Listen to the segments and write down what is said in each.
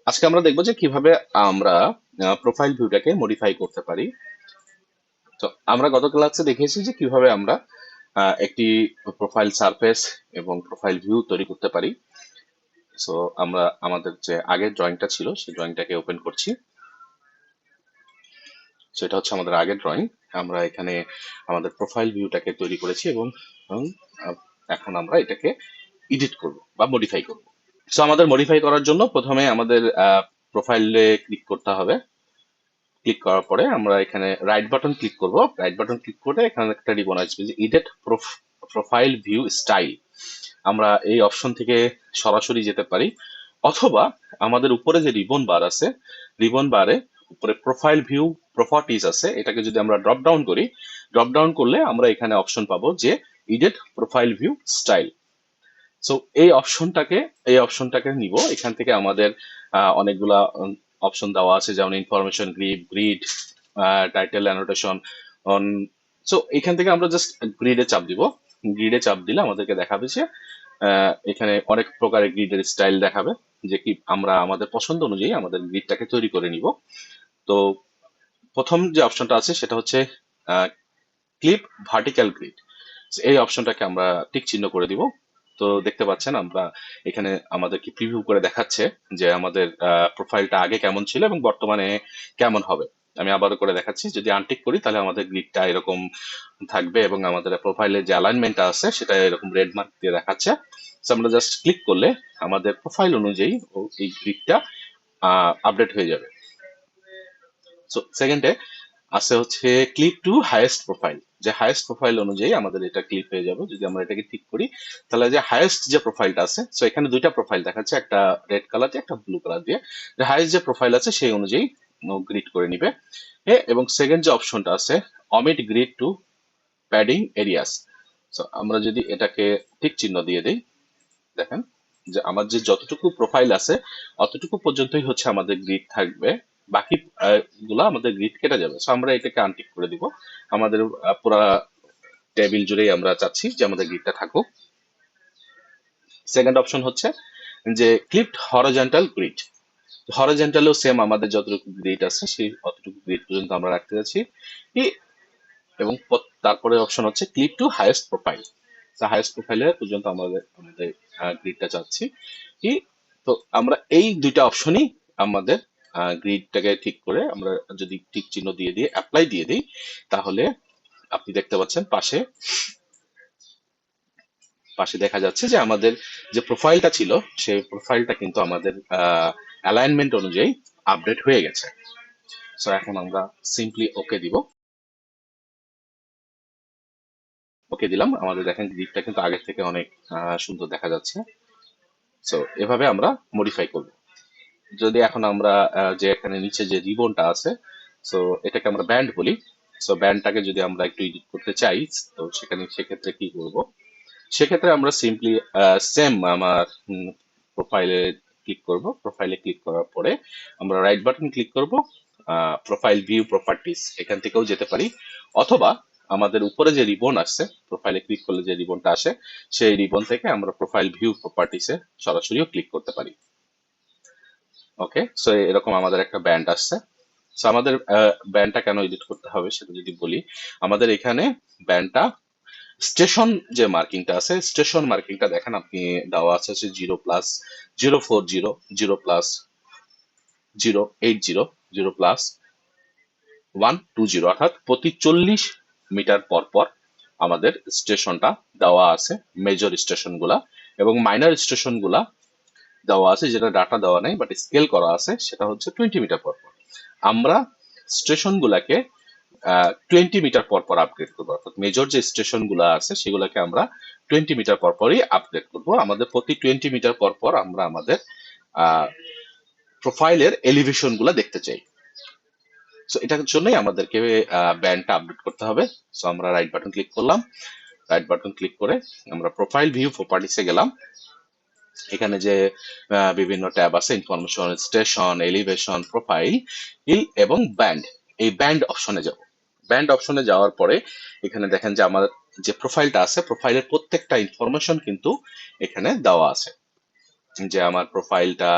আজকে আমরা দেখবো যে কিভাবে আমরা প্রোফাইল ভিউটাকে মডিফাই করতে পারি। তো আমরা গত ক্লাসে দেখিয়েছি যে কিভাবে আমরা একটি প্রোফাইল সারফেস এবং প্রোফাইল ভিউ তৈরি করতে পারি। সো আমরা আমাদের যে আগের ড্রয়িংটা ছিল সেই ড্রয়িংটাকে ওপেন করছি। সো এটা হচ্ছে আমাদের আগের ড্রয়িং। আমরা এখানে আমাদের প্রোফাইল ভিউটাকে তৈরি করেছি এবং, আহ, এখন আমরা এটাকে এডিট করব বা মডিফাই করব। সো আমাদের মডিফাই করার জন্য প্রথমে আমাদের প্রোফাইলে ক্লিক করতে হবে। ক্লিক করার পরে আমরা এখানে রাইট বাটন ক্লিক করব। রাইট বাটন ক্লিক করে এখানে একটা রিবন আসবে যে এডিট প্রোফাইল ভিউ স্টাইল। আমরা এই অপশন থেকে সরাসরি যেতে পারি, অথবা আমাদের উপরে যে রিবন বার আছে, রিবন বারে উপরে প্রোফাইল ভিউ প্রপার্টিজ আছে, এটাকে যদি আমরা ড্রপ ডাউন করি, ড্রপ ডাউন করলে আমরা এখানে অপশন পাবো যে edit profile view style. So এই অপশনটাকে নিব। এখান থেকে আমাদের অনেকগুলা অপশন দেওয়া আছে, যেমন information, grid, title, annotation on. So এখান থেকে আমরা জাস্ট গ্রিডে চাপ দিব। গ্রিডে চাপ দিলে আমাদেরকে দেখাবে যে এখানে অনেক প্রকারের গ্রিডের স্টাইল দেখাবে, যে কি আমরা আমাদের পছন্দ অনুযায়ী আমাদের গ্রিডটাকে তৈরি করে নিব। তো প্রথম যে অপশনটা আছে সেটা হচ্ছে ক্লিপ ভার্টিক্যাল গ্রিড। এই অপশনটাকে আমরা টিক চিহ্ন করে দিব। তো দেখতে পাচ্ছেন আমরা এখানে আমাদেরকে প্রিভিউ করে দেখাচ্ছে যে আমাদের প্রোফাইলটা আগে কেমন ছিল এবং বর্তমানে কেমন হবে। আমি আবারও করে দেখাচ্ছি, যদি আনটিক করি তাহলে আমাদের গ্রিডটা এরকম থাকবে এবং আমাদের প্রোফাইলের যে অ্যালাইনমেন্টটা আছে সেটা এরকম রেড মার্ক দিয়ে দেখাচ্ছে। So আমরা জাস্ট ক্লিক করলে আমাদের প্রোফাইল অনুযায়ী এই গ্রিডটা আপডেট হয়ে যাবে। সো সেকেন্ডে আছে হচ্ছে ক্লিপ টু হাইয়েস্ট প্রোফাইল। যে হাইয়েস্ট প্রোফাইল অনুযায়ী আমাদের এটা ক্লিপ হয়ে যাবে। যদি আমরা এটাকে ঠিক করি তাহলে যে হাইয়েস্ট যে প্রোফাইলটা আছে, সো এখানে দুইটা প্রোফাইল দেখাচ্ছে, একটা রেড কালার দিয়ে একটা ব্লু কালার দিয়ে। যে হাইয়েস্ট যে প্রোফাইল আছে সেই অনুযায়ী গ্রিড করে নিবে। এবং সেকেন্ড যে অপশনটা আছে omit grid to padding areas. So আমরা যদি এটাকে ঠিক চিহ্ন দিয়ে দিই, দেখেন যে আমার যে যতটুকু প্রোফাইল আছে অতটুকু পর্যন্তই হচ্ছে আমাদের গ্রিড থাকবে, বাকি গুলা আমাদের গ্রিড কেটে যাবে। সো আমরা এটাকে আনটিক করে দিব। আমাদের পুরা টেবিল জুড়েই আমরা চাচ্ছি যে আমাদের গ্রিডটা থাকুক। সেকেন্ড অপশন হচ্ছে যে ক্লিপড হরিজন্টাল গ্রিড। হরিজন্টালেও সেম আমাদের যতটুকু গ্রিড আছে সেই অতটুকু গ্রিড পর্যন্ত আমরা রাখতে যাচ্ছি। এবং তারপরে অপশন হচ্ছে clip to highest profile. Highest প্রোফাইলের পর্যন্ত আমাদের আমাদের গ্রিডটা চাচ্ছি কি। তো আমরা এই দুইটা অপশনই আমাদের গ্রিডটাকে ঠিক করে আমরা যদি টিক চিহ্ন দিয়ে দিয়ে অ্যাপ্লাই দিয়ে দিই, তাহলে আপনি দেখতে পাচ্ছেন পাশে পাশে দেখা যাচ্ছে যে আমাদের যে প্রোফাইলটা ছিল সেই প্রোফাইলটা কিন্তু আমাদের অ্যালাইনমেন্ট অনুযায়ী আপডেট হয়ে গেছে। সো এখন আমরা সিম্পলি ওকে দিব। ওকে দিলাম। আমাদের দেখেন গ্রিডটা কিন্তু আগের থেকে অনেক সুন্দর দেখা যাচ্ছে। সো এভাবে আমরা মডিফাই করব। যদি এখন আমরা যে এখানে নিচে যে রিবনটা আছে, সো এটাকে আমরা ব্যান্ড বলি। সো ব্যান্ডটাকে যদি আমরা একটু এডিট করতে চাই, তো সেক্ষেত্রে কি করব? সেক্ষেত্রে আমরা সিম্পলি সেম আমার প্রোফাইলে ক্লিক করব। প্রোফাইলে ক্লিক করার পরে আমরা রাইট বাটন ক্লিক করব। প্রোফাইল ভিউ প্রপার্টিস এখান থেকেও যেতে পারি, অথবা আমাদের উপরে যে রিবন আসছে, প্রোফাইলে ক্লিক করলে যে রিবনটা আসে সেই রিবন থেকে আমরা প্রোফাইল ভিউ প্রপার্টিসে সরাসরিও ক্লিক করতে পারি। ওকে, সো এরকম আমাদের একটা ব্যান্ড আসছে। সো আমাদের ব্যান্ডটা কেন এডিট করতে হবে সেটা যদি বলি, আমাদের এখানে ব্যান্ডটা স্টেশন যে মার্কিংটা আছে, স্টেশন মার্কিংটা দেখেন আপনি দেওয়া আছে 0+, 040, 0+, 080, 0+120, অর্থাৎ প্রতি 40 মিটার পর পর আমাদের স্টেশনটা দেওয়া আছে, মেজর স্টেশন গুলা। এবং মাইনর স্টেশন গুলা দেওয়া আছে, যেটা ডাটা দেওয়া নেই বাট স্কেল করা আছে, সেটা হচ্ছে 20 মিটার পর পর। আমরা স্টেশন গুলাকে 20 মিটার পর পর আপগ্রেড করবো, অর্থাৎ মেজর যে স্টেশন গুলো আছে সেগুলোকে আমরা 20 মিটার পর পরই আপগ্রেড করবো। আমাদের প্রতি 20 মিটার পর পর আমরা আমাদের প্রোফাইলের এলিভেশন গুলা দেখতে চাই। সো এটার জন্যই আমাদেরকে ব্যান্ডটা আপডেট করতে হবে। সো আমরা রাইট বাটন ক্লিক করলাম। রাইট বাটন ক্লিক করে আমরা প্রোফাইল ভিউ প্রপার্টিসে গেলাম। এখানে যে বিভিন্ন ট্যাব আছে, ইনফরমেশন, স্টেশন, এলিভেশন, প্রোফাইল এবং ব্যান্ড, এই ব্যান্ড অপশনে যাব। ব্যান্ড অপশনে যাওয়ার পরে এখানে দেখেন যে আমার যে প্রোফাইলটা আছে, প্রোফাইলের প্রত্যেকটা ইনফরমেশন কিন্তু এখানে দেওয়া আছে। যে আমার প্রোফাইলটা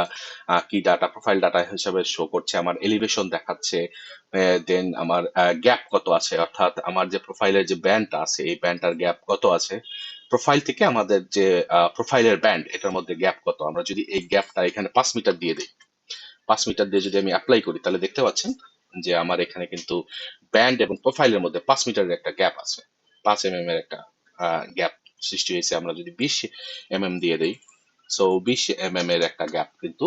কি ডাটা, প্রোফাইল ডাটা হিসাবে শো করছে, আমার এলিভেশন দেখাচ্ছে, দেন আমার গ্যাপ কত আছে, অর্থাৎ আমার যে প্রোফাইলের যে ব্যান্ডটা আছে এই ব্যান্ডটার গ্যাপ কত আছে, প্রোফাইল থেকে আমাদের যে প্রোফাইলের ব্যান্ড এটার মধ্যে গ্যাপ কত। আমরা যদি এই গ্যাপটা এখানে 5 মিটার দিয়ে দিই, 5 মিটার দিয়ে যদি আমি অ্যাপ্লাই করি, তাহলে দেখতে পাচ্ছেন যে আমার এখানে কিন্তু ব্যান্ড এবং প্রোফাইলের মধ্যে 5 মিটারের একটা গ্যাপ আছে, 5 mm এর একটা গ্যাপ সৃষ্টি হয়েছে। আমরা যদি 20 mm দিয়ে দিই, সো 20 mm এর একটা গ্যাপ কিন্তু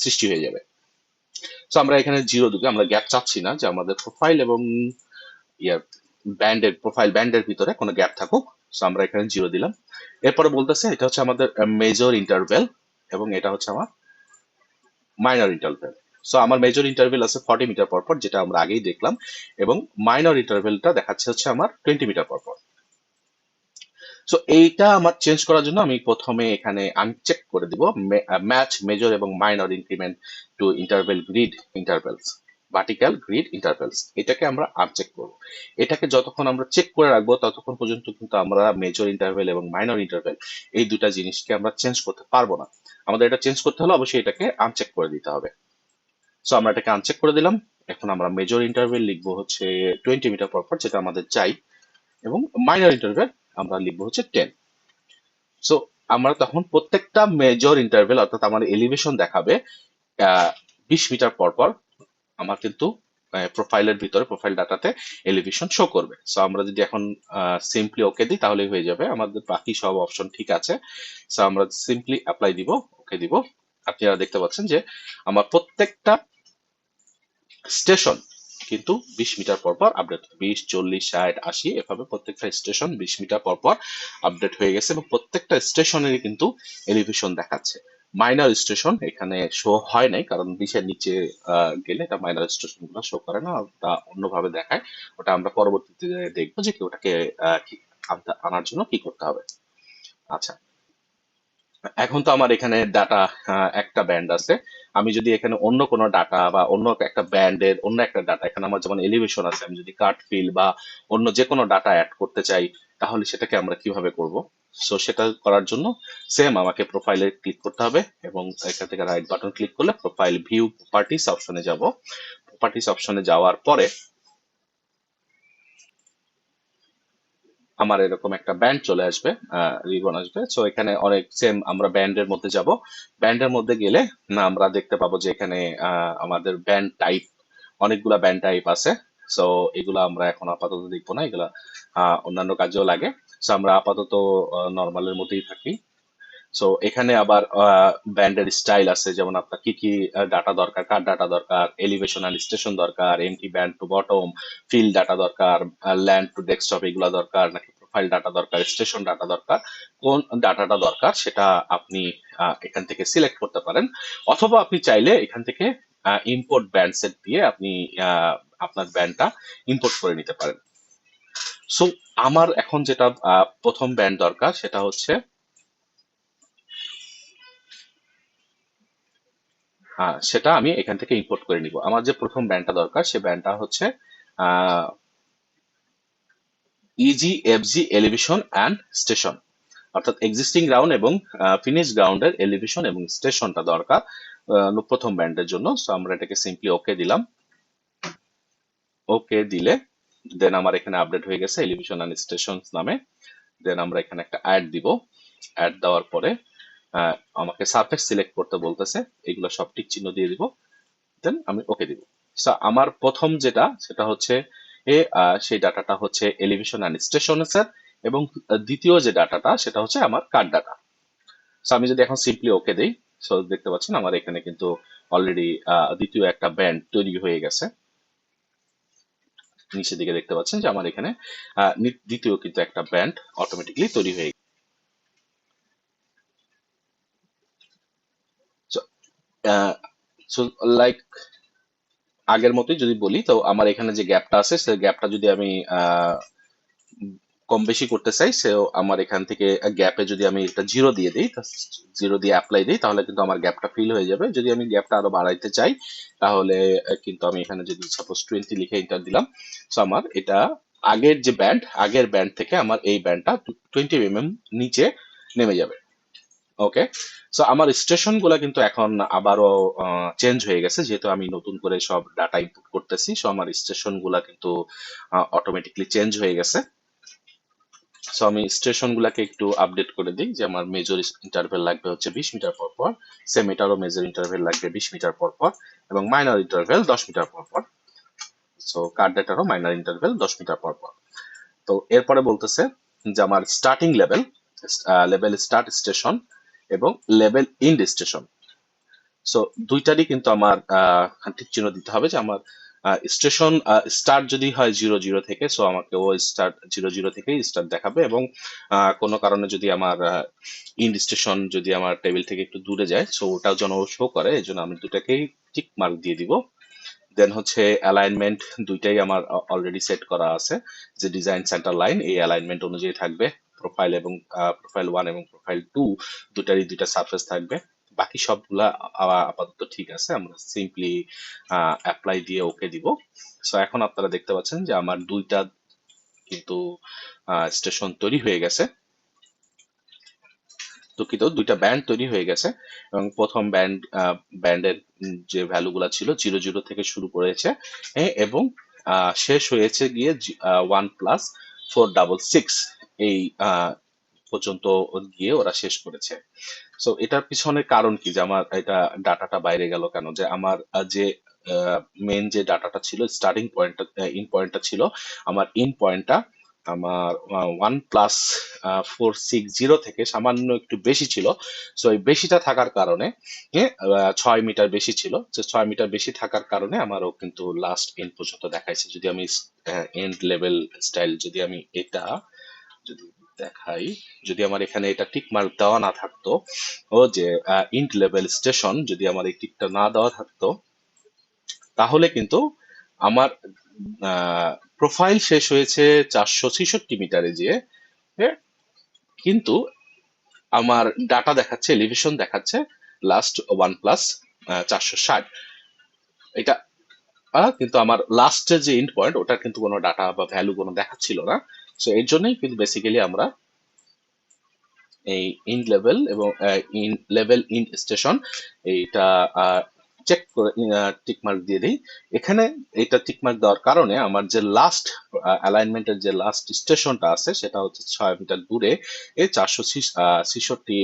সৃষ্টি হয়ে যাবে। সো আমরা এখানে 0 দিব, আমরা গ্যাপ চাচ্ছি না যে আমাদের প্রোফাইল এবং ইয়ার ব্যান্ডের, প্রোফাইল ব্যান্ডের ভিতরে কোনো গ্যাপ থাকুক। সো আমরা এখানে 0 দিলাম। এরপরে বলতেছে এটা হচ্ছে আমাদের মেজর ইন্টারভেল এবং এটা হচ্ছে আমার মাইনর ইন্টারভেল। সো আমার মেজর ইন্টারভেল আছে 40 মিটার পর পর, যেটা আমরা আগেই দেখলাম, এবং মাইনর ইন্টারভেলটা দেখাচ্ছে হচ্ছে আমার 20 মিটার পর পর। সো এইটা আমার চেঞ্জ করার জন্য আমি প্রথমে এখানে আনচেক করে দিব ম্যাচ মেজর এবং minor increment to interval grid intervals, vertical grid intervals, এটাকে আমরা আনচেক করব। এটাকে যতক্ষণ আমরা চেক করে রাখবো ততক্ষণ পর্যন্ত কিন্তু আমরা মেজর ইন্টারভেল এবং মাইনর ইন্টারভেল এই দুটা জিনিসকে আমরা চেঞ্জ করতে পারবো না। আমাদের এটা চেঞ্জ করতে হলে অবশ্যই এটাকে আনচেক করে দিতে হবে। সো আমরা এটাকে আনচেক করে দিলাম। এখন আমরা মেজর ইন্টারভেল লিখবো হচ্ছে 20 মিটার পর পর, যেটা আমাদের চাই, এবং মাইনর ইন্টারভেল আমরা লিখবো হচ্ছে 10। সো আমরা তখন প্রত্যেকটা মেজর ইন্টারভেল অর্থাৎ আমার এলিভেশন দেখাবে 20 মিটার পর পর আমার কিন্তু প্রোফাইলের ভিতরে, প্রোফাইল ডাটাতে এলিভেশন শো করবে। সো আমরা যদি এখন সিম্পলি ওকে দিই তাহলে হয়ে যাবে, আমাদের বাকি সব অপশন ঠিক আছে। সো আমরা সিম্পলি অ্যাপ্লাই দিব, ওকে দিব। আপনারা দেখতে পাচ্ছেন যে আমার প্রত্যেকটা স্টেশন কিন্তু 20 মিটার পর পর আপডেট, 20, 40, 60, 80 এভাবে প্রত্যেকটা স্টেশন 20 মিটার পর পর আপডেট হয়ে গেছে এবং প্রত্যেকটা স্টেশনেরই কিন্তু এলিভেশন দেখাচ্ছে। মাইনর স্টেশন এখানে শো হয় নাই, কারণ 20-এর নিচে গেলে এটা মাইনর স্টেশন গুলো শো করে না, ওটা অন্যভাবে দেখায়। ওটা আমরা পরবর্তীতে দেখবো যে ওটাকে আনার জন্য কি করতে হবে। আচ্ছা, এখন তো আমার এখানে ডাটা একটা ব্যান্ড আছে। আমি যদি এখানে অন্য কোনো ডাটা বা অন্য একটা ব্যান্ডের অন্য একটা ডাটা, এখানে আমার যেমন এলিভেশন আছে, আমি যদি কাট ফিল বা অন্য যে কোনো ডাটা অ্যাড করতে চাই, তাহলে সেটাকে আমরা কিভাবে করব? সো সেটা করার জন্য সেম আমাকে প্রোফাইলে ক্লিক করতে হবে এবং এখান থেকে রাইট বাটন ক্লিক করলে প্রোফাইল ভিউ প্রপার্টিস অপশনে যাব। প্রপার্টিস অপশনে যাওয়ার পরে আমার এরকম একটা ব্যান্ড চলে আসবে, রিবন আসবে। সো এখানে অনেক সেম, আমরা ব্যান্ডের মধ্যে যাব। ব্যান্ডের মধ্যে গেলে না আমরা দেখতে পাবো যে এখানে আমাদের ব্যান্ড টাইপ, অনেকগুলা ব্যান্ড টাইপ আছে। সো এগুলা আমরা এখন আপাতত দেখবো না, এগুলা অন্যান্য কাজেও লাগে। সো আমরা আপাতত নর্মালের মধ্যেই থাকি। সো এখানে আবার ব্যান্ডের স্টাইল আছে, যেমন আপনার কি কি ডাটা দরকার, কার ডাটা দরকার, এলিভেশন অ্যান্ড স্টেশন দরকার, এমটি band to bottom, field data দরকার, ল্যান্ড টু ডেস্কটপ এগুলা দরকার, নাকি প্রোফাইল ডাটা দরকার, স্টেশন ডাটা দরকার, কোন ডাটাটা দরকার সেটা আপনি এখান থেকে সিলেক্ট করতে পারেন। অথবা আপনি চাইলে এখান থেকে ইম্পোর্ট ব্যান্ড সেট দিয়ে আপনি আপনার ব্যান্ডটা ইম্পোর্ট করে নিতে পারেন। সো আমার এখন যেটা প্রথম ব্যান্ড দরকার সেটা হচ্ছে সেটা আমি এখান থেকে ইম্পোর্ট করে নিব। আমার যে প্রথম ব্যান্ডটা দরকার সে ব্যান্ডটা হচ্ছে easy FG elevation and station, অর্থাৎ এক্সিস্টিং গ্রাউন্ড এবং ফিনিশ গ্রাউন্ডের এলিভেশন এবং স্টেশনটা দরকার প্রথম ব্যান্ডের জন্য। সো আমরা এটাকে সিম্পলি ওকে দিলাম। ওকে দিলে দেন আমার এখানে আপডেট হয়ে গেছে এলিভেশন অ্যান্ড স্টেশন নামে। দেন আমরা এখানে একটা অ্যাড দিব। অ্যাড দেওয়ার পরে আমাকে সারফেস সিলেক্ট করতে বলতেছে, এগুলো সব টিক চিহ্ন দিয়ে দিব। দেন আমি ওকে দিব। সো আমার প্রথম যেটা সেটা হচ্ছে সেই ডাটাটা হচ্ছে এলিভেশন অ্যান্ড স্টেশনের, এবং দ্বিতীয় যে ডাটাটা সেটা হচ্ছে আমার কার্ড ডাটা। সো আমি যদি এখন সিম্পলি ওকে দেই, সো দেখতে পাচ্ছেন আমার এখানে কিন্তু অলরেডি দ্বিতীয় একটা ব্যান্ড তৈরি হয়ে গেছে। নিচের দিকে দেখতে পাচ্ছেন যে আমার এখানে দ্বিতীয় কিন্তু একটা ব্যান্ড অটোমেটিকলি তৈরি হয়ে গেছে। সো লাইক আগের মতোই যদি বলি, তো আমার এখানে যে গ্যাপটা আছে সেই গ্যাপটা যদি আমি কম বেশি করতে চাই, সে আমার এখান থেকে গ্যাপে যদি আমি একটা 0 দিয়ে দিই, 0 দিয়ে অ্যাপ্লাই দিই, তাহলে কিন্তু আমার গ্যাপটা ফিল হয়ে যাবে। যদি আমি গ্যাপটা আরো বাড়াইতে চাই তাহলে কিন্তু আমি এখানে যদি সাপোজ 20 লিখে এন্টার দিলাম, সো আমার এটা আগের যে ব্যান্ড, আগের ব্যান্ড থেকে আমার এই ব্যান্ডটা 20 mm নিচে নেমে যাবে। ওকে, সো আমার স্টেশন গুলা কিন্তু এখন আবারও চেঞ্জ হয়ে গেছে, যেহেতু আমি নতুন করে সব ডাটা ইনপুট করতেছি। সো আমার স্টেশন গুলা কিন্তু অটোমেটিকলি চেঞ্জ হয়ে গেছে। সো আমি স্টেশন গুলাকে একটু আপডেট করে দিই, যে আমার মেজর ইন্টারভেল লাগবে হচ্ছে 20 মিটার পর পর, সেমিটারও মেজর ইন্টারভেল লাগবে 20 মিটার পর পর, এবং মাইনর ইন্টারভেল 10 মিটার পর পর। সো কার্ড ডেটারও মাইনর ইন্টারভেল 10 মিটার পর পর। তো এরপরে বলতেছে যে আমার starting level, level start station এবং লেভেল ইন্ড স্টেশন। সো দুইটারই কিন্তু আমার ঠিক চিহ্ন দিতে হবে, যে আমার স্টেশন স্টার্ট যদি হয় 00 থেকে, সো আমাকে ও স্টার্ট 00 থেকেই স্টার্ট দেখাবে, এবং কোনো কারণে যদি আমার ইন্ড স্টেশন যদি আমার টেবিল থেকে একটু দূরে যায়, সো ওটাও যেন শো করে, এই জন্য আমি দুটাকেই টিক মার্ক দিয়ে দিব। দেন হচ্ছে অ্যালাইনমেন্ট, দুইটাই আমার অলরেডি সেট করা আছে, যে ডিজাইন সেন্টার লাইন এই অ্যালাইনমেন্ট অনুযায়ী থাকবে। প্রোফাইল এবং প্রোফাইল 1 এবং প্রোফাইল 2 দুটারই দুইটা সারফেস থাকবে। বাকি সবগুলা আপাতত ঠিক আছে, আমরা সিম্পলি অ্যাপ্লাই দিয়ে ওকে দিব। সো এখন আপনারা দেখতে পাচ্ছেন যে আমার দুইটা কিন্তু স্টেশন তৈরি হয়ে গেছে, দুঃখিত, দুইটা ব্যান্ড তৈরি হয়ে গেছে। এবং প্রথম ব্যান্ডের যে ভ্যালু গুলা ছিল 00 থেকে শুরু করেছে, এবং শেষ হয়েছে গিয়ে 1+466 এই পর্যন্ত গিয়ে ওরা শেষ করেছে। সো এটার পিছনে কারণ কি, যে আমার এটা ডাটাটা বাইরে গেল কেন, যে আমার যে মেন যে ডাটাটা ছিল, স্টার্টিং পয়েন্টটা, ইন পয়েন্টটা ছিল, আমার ইন পয়েন্টটা আমার 1+460 থেকে সামান্য একটু বেশি ছিল। সো এই বেশিটা থাকার কারণে 6 মিটার বেশি ছিল, যে 6 মিটার বেশি থাকার কারণে আমারও কিন্তু লাস্ট এন্ড পর্যন্ত দেখাইছে। যদি আমি এন্ড লেভেল স্টাইল, যদি আমি এটা যদি দেখাই, যদি আমার এখানে এটা টিক মার্ক দেওয়া না থাকতো, ও যে ইন্ট লেভেল স্টেশন যদি আমার এই টিকটা না দেওয়া থাকতো, তাহলে কিন্তু আমার প্রোফাইল শেষ হয়েছে 466 মিটারে যেয়ে, হ্যাঁ, কিন্তু আমার ডাটা দেখাচ্ছে, এলিভেশন দেখাচ্ছে লাস্ট 1+460। এটা কিন্তু আমার লাস্টের যে এন্ড পয়েন্ট, ওটা কিন্তু কোনো ডাটা বা ভ্যালু কোনো দেখাচ্ছিল না। সো এর জন্যই কিন্তু বেসিক্যালি আমরা এই ইন লেভেল এবং ইন লেভেল ইন স্টেশন এইটা চেক করে টিক মার্ক দিয়ে দিই। এখানে এটা টিক মার্ক দেওয়ার কারণে আমার যে লাস্ট অ্যালাইনমেন্টের যে লাস্ট স্টেশনটা আছে, সেটা হচ্ছে 6 মিটার দূরে এই 466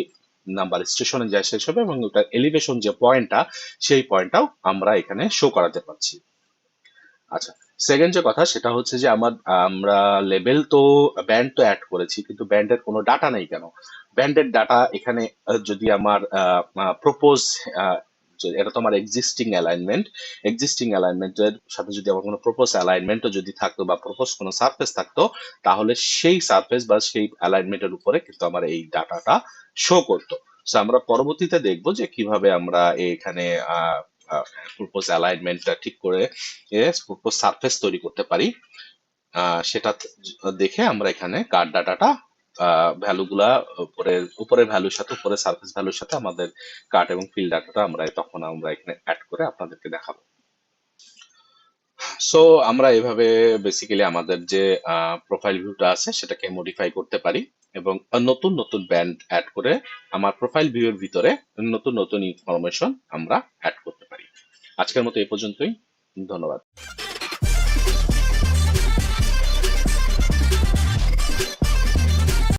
নাম্বার স্টেশনে যায় শেষ হবে, এবং ওটার এলিভেশন যে পয়েন্টটা, সেই পয়েন্টটাও আমরা এখানে শো করাতে পারছি। আচ্ছা, সেকেন্ড যে কথা সেটা হচ্ছে যে আমরা লেবেল তো, ব্যান্ড তো অ্যাড করেছি, কিন্তু ব্যান্ডের কোনো ডাটা নেই কেন? ব্যান্ডের ডাটা এখানে যদি আমার প্রপোজ, এটা তো আমার এক্সিস্টিং অ্যালাইনমেন্টের সাথে যদি আমার কোনো প্রপোজ অ্যালাইনমেন্টও যদি থাকতো, বা প্রপোজ কোনো সারফেস থাকতো, তাহলে সেই সারফেস বা সেই অ্যালাইনমেন্টের উপরে কিন্তু আমার এই ডাটাটা শো করতো। So আমরা পরবর্তীতে দেখবো যে কিভাবে আমরা এখানে প্রপোজ অ্যালাইনমেন্টটা ঠিক করে প্রপোজ সারফেস তৈরি করতে পারি। সেটা দেখে আমরা এখানে কার্ড ডাটাটা ভ্যালু গুলা উপরের ভ্যালুর সাথে, উপরের সারফেস ভ্যালুর সাথে আমাদের কার্ড এবং ফিল্ড ডাটাটা তখন আমরা এখানে অ্যাড করে আপনাদেরকে দেখাবো। সো আমরা এভাবে বেসিক্যালি আমাদের যে প্রোফাইল ভিউটা আছে সেটাকে মডিফাই করতে পারি, এবং নতুন নতুন ব্যান্ড অ্যাড করে আমার প্রোফাইল ভিউয়ের ভিতরে নতুন নতুন ইনফরমেশন আমরা অ্যাড করতে পারি। আজকের মতো এই পর্যন্তই, ধন্যবাদ।